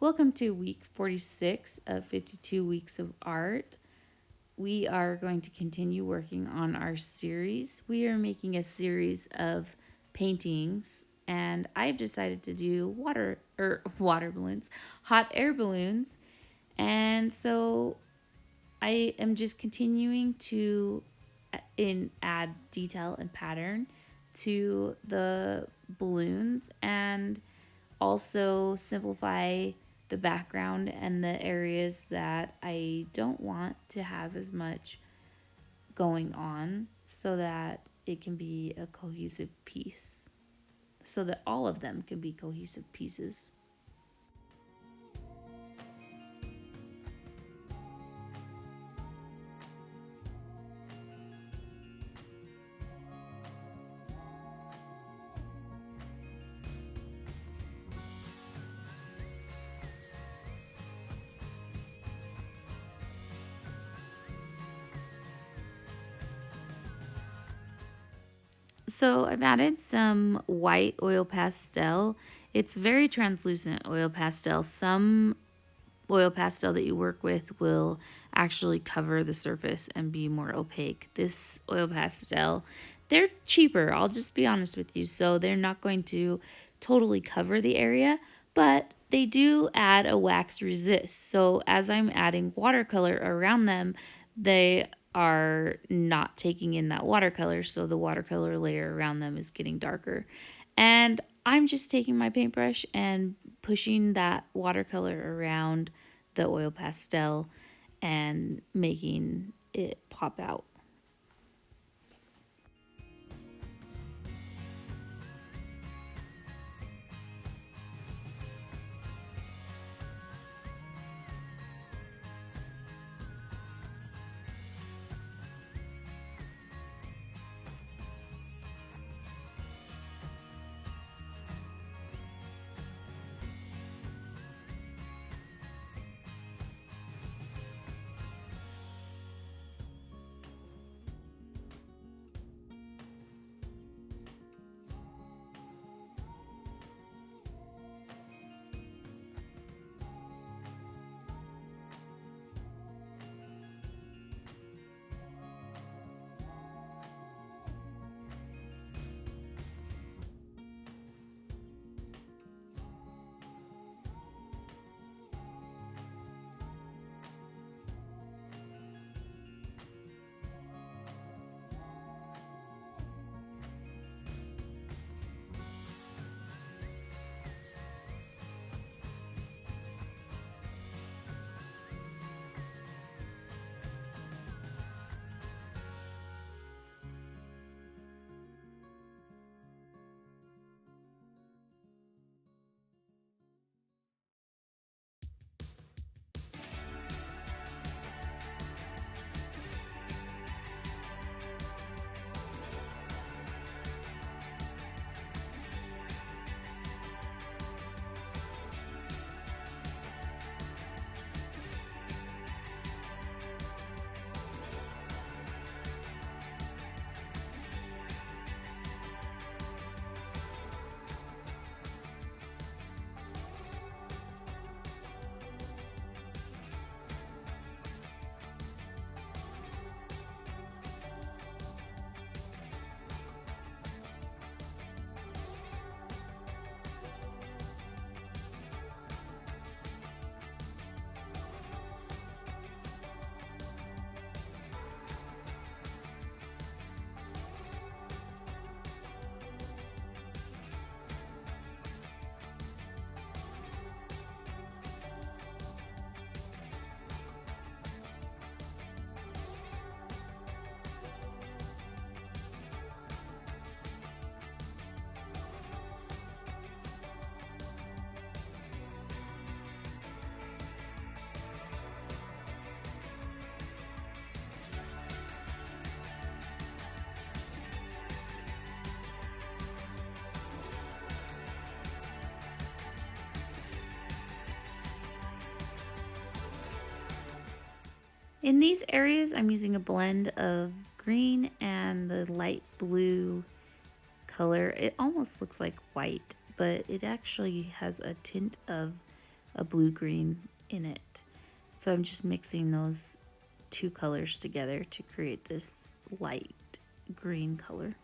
Welcome to week 46 of 52 weeks of art. We are going to continue working on our series. We are making a series of paintings, and I've decided to do water balloons, hot air balloons. And so I am just continuing to add detail and pattern to the balloons and also simplify the background and the areas that I don't want to have as much going on so that it can be a cohesive piece, so that all of them can be cohesive pieces. So I've added some white oil pastel. It's very translucent oil pastel. Some oil pastel that you work with will actually cover the surface and be more opaque. This oil pastel, they're cheaper, I'll just be honest with you. So they're not going to totally cover the area, but they do add a wax resist. So as I'm adding watercolor around them, they are not taking in that watercolor, so the watercolor layer around them is getting darker. And I'm just taking my paintbrush and pushing that watercolor around the oil pastel and making it pop out. In these areas, I'm using a blend of green and the light blue color. It almost looks like white, but it actually has a tint of a blue-green in it. So I'm just mixing those two colors together to create this light green color.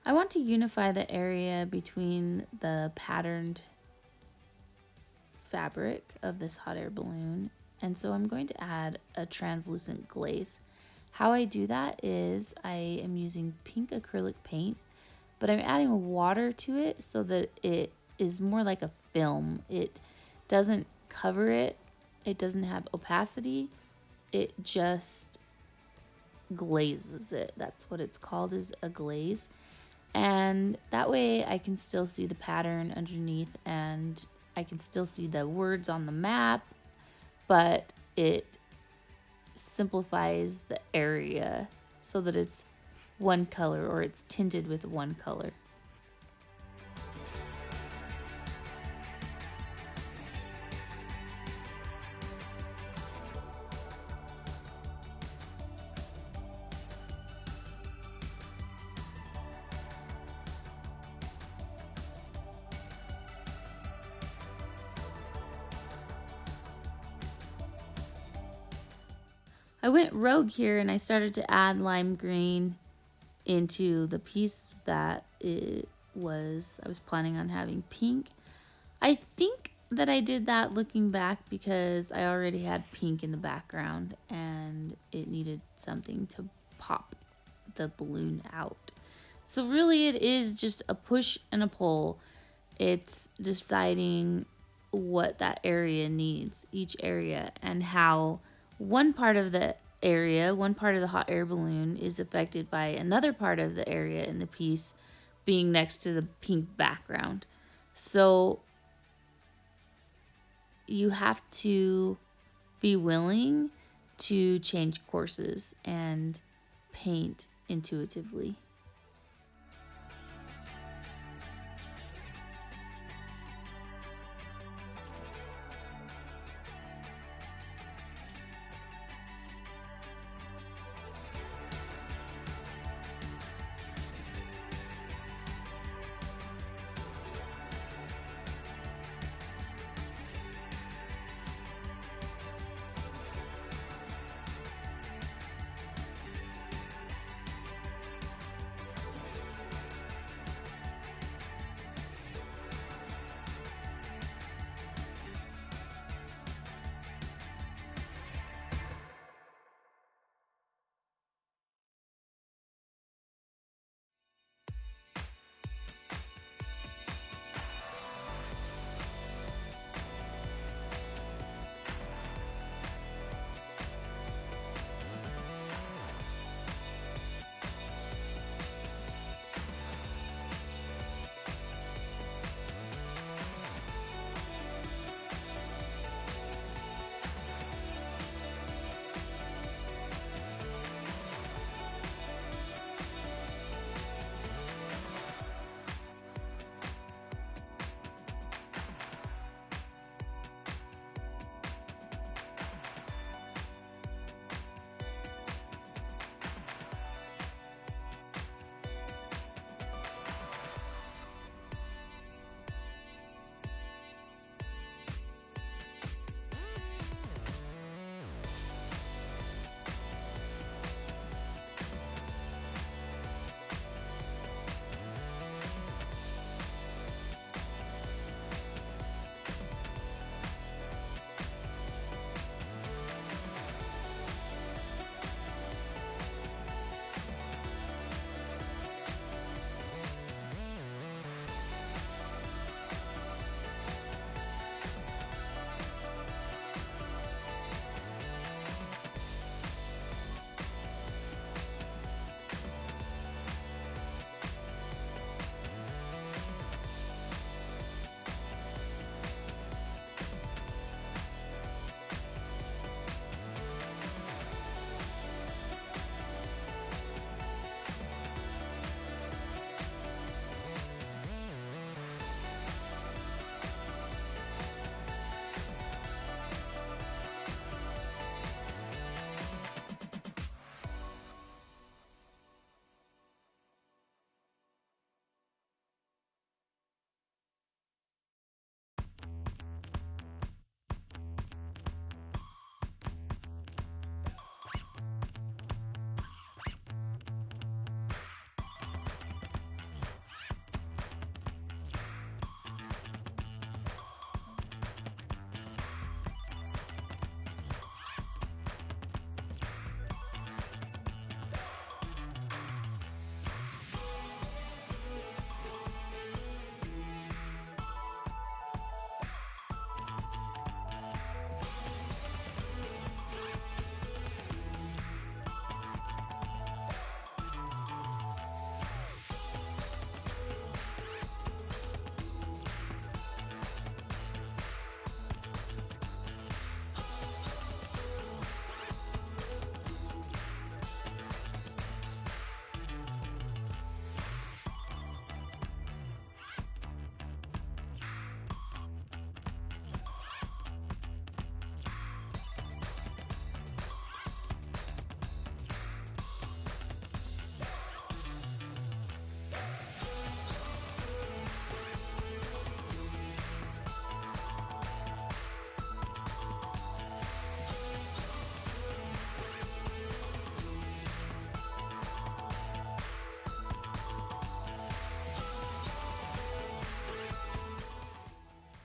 I want to unify the area between the patterned fabric of this hot air balloon, and so I'm going to add a translucent glaze. How I do that is I am using pink acrylic paint, but I'm adding water to it so that it is more like a film. It doesn't cover it, it doesn't have opacity, it just glazes it. That's what it's called, is a glaze. And that way I can still see the pattern underneath and I can still see the words on the map, but it simplifies the area so that it's one color, or it's tinted with one color. I went rogue here and I started to add lime green into the piece that I was planning on having pink. I think that I did that looking back because I already had pink in the background and it needed something to pop the balloon out. So really it is just a push and a pull. It's deciding what that area needs, each area, and how one part of the area, one part of the hot air balloon is affected by another part of the area in the piece being next to the pink background. So you have to be willing to change courses and paint intuitively.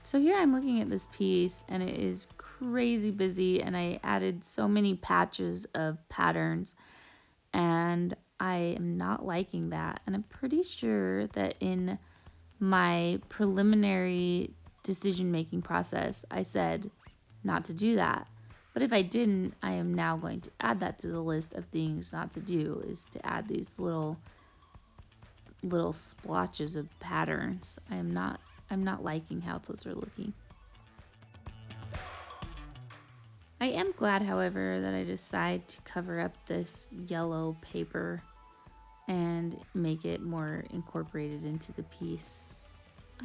So here I'm looking at this piece and it is crazy busy, and I added so many patches of patterns, and I am not liking that. And I'm pretty sure that in my preliminary decision making process, I said not to do that. But if I didn't, I am now going to add that to the list of things not to do, is to add these little splotches of patterns. I'm not liking how those are looking. I am glad, however, that I decided to cover up this yellow paper and make it more incorporated into the piece.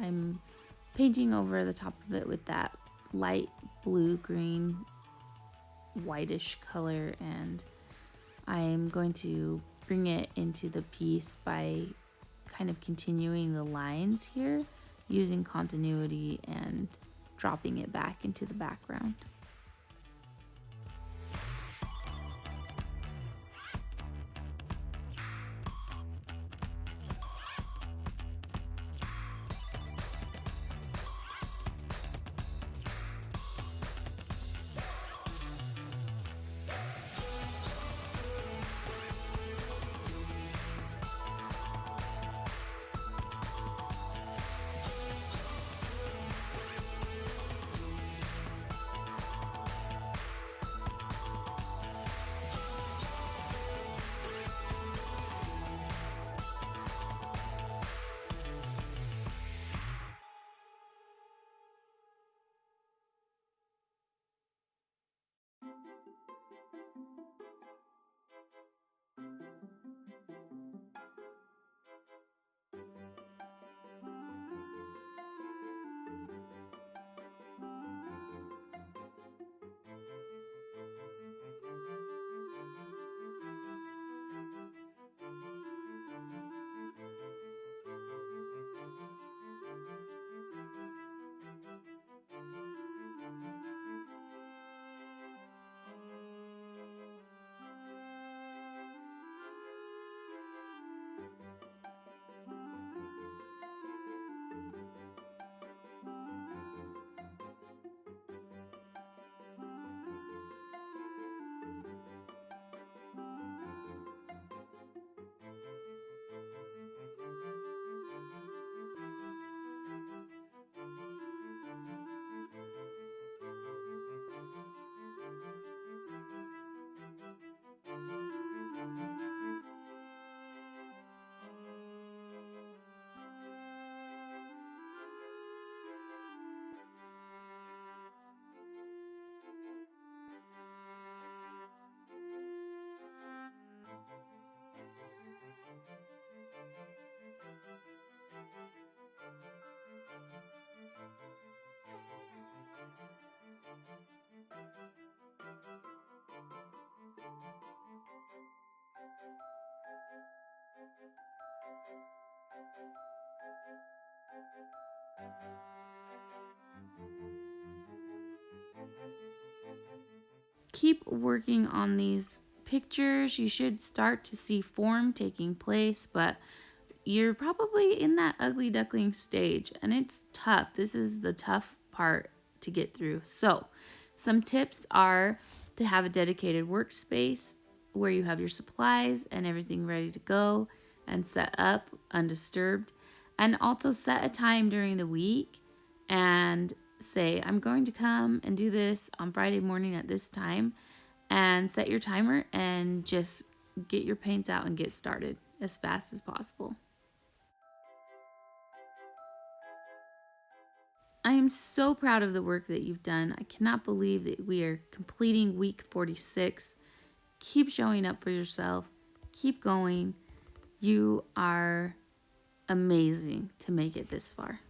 I'm painting over the top of it with that light blue green whitish color, and I'm going to bring it into the piece by kind of continuing the lines here, using continuity and dropping it back into the background. Keep working on these pictures. You should start to see form taking place, but you're probably in that ugly duckling stage, and it's tough. This is the tough part to get through. So some tips are to have a dedicated workspace where you have your supplies and everything ready to go and set up undisturbed, and also set a time during the week and say, I'm going to come and do this on Friday morning at this time, and set your timer and just get your paints out and get started as fast as possible. I am so proud of the work that you've done. I cannot believe that we are completing week 46. Keep showing up for yourself. Keep going. You are amazing to make it this far.